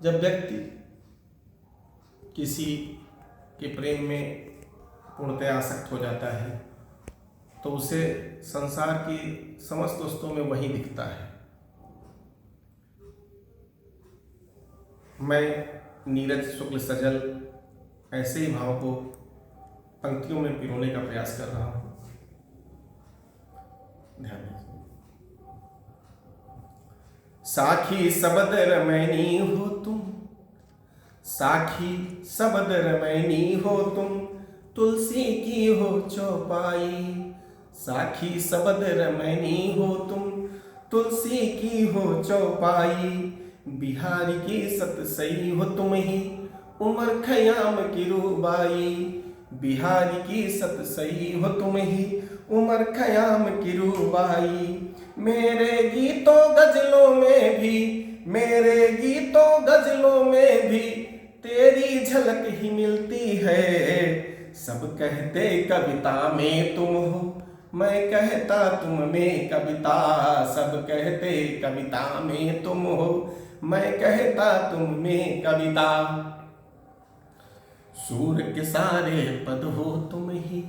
जब व्यक्ति किसी के प्रेम में पूर्णतया आसक्त हो जाता है तो उसे संसार की समस्त वस्तुओं में वही दिखता है। मैं नीरज शुक्ल सजल ऐसे ही भाव को पंक्तियों में पिरोने का प्रयास कर रहा हूँ। ध्यान दीजिए। साखी सबद रमैनी हो तुम, साखी सबद रमैनी हो तुम, तुलसी की हो चौपाई। साखी सबद रमैनी हो तुम, तुलसी की हो चौपाई। बिहारी की सत सई हो तुम ही, उमर खयाम की रूबाई। बिहारी की सत सई हो तुम ही, उमर खयाम की रूबाई। मेरे गीतों गजलों में भी, मेरे गीतों गजलों में भी तेरी झलक ही मिलती है। सब कहते कविता में तुम हो, मैं कहता तुम में कविता। सब कहते कविता में तुम हो, मैं कहता तुम में कविता। सूर के सारे पद हो तुम ही,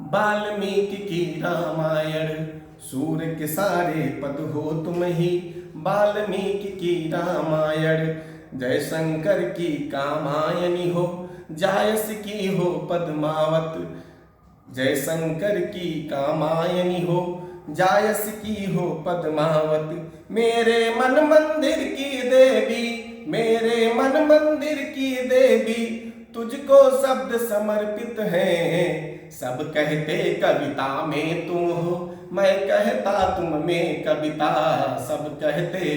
वाल्मीकि की रामायण। सूर के सारे पद हो तुम ही, वाल्मीकि की रामायण। जय शंकर की कामायनी हो, जायस की हो पद्मावत। जय शंकर की कामायनी हो, जायस की हो पद्मावत। मेरे मन मंदिर की देवी, मेरे मन मंदिर की देवी, तुझको शब्द समर्पित हैं। सब कहते कविता में तुम हो, मैं कहता तुम में कविता। सब कहते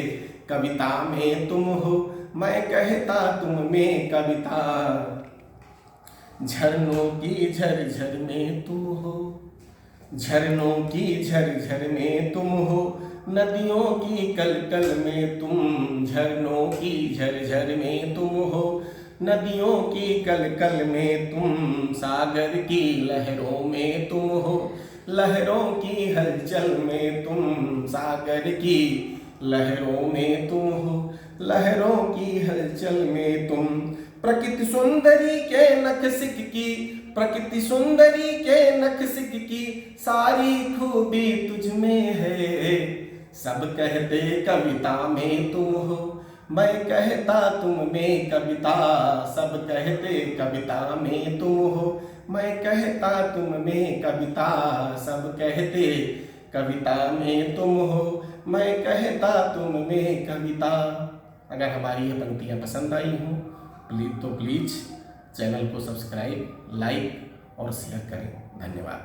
कविता में तुम हो, मैं कहता तुम में कविता। झरनों की झरझर में तुम हो, झरनों की झरझर में तुम हो, नदियों की कलकल में तुम। झरनों की झरझर में तुम हो, नदियों की कलकल में तुम। सागर की लहरों में तुम हो, लहरों की हलचल में तुम। सागर की लहरों में तुम हो, लहरों की हलचल में तुम। प्रकृति सुंदरी के नख सिक की, प्रकृति सुंदरी के नख सिक की, सारी खूबी तुझ में है। सब कहते कविता में तुम हो, मैं कहता तुम में कविता। सब कहते कविता में तुम हो, मैं कहता तुम में कविता। सब कहते कविता में तुम हो, मैं कहता तुम में कविता। अगर हमारी ये पंक्तियाँ पसंद आई हों प्लीज़ चैनल को सब्सक्राइब, लाइक और शेयर करें। धन्यवाद।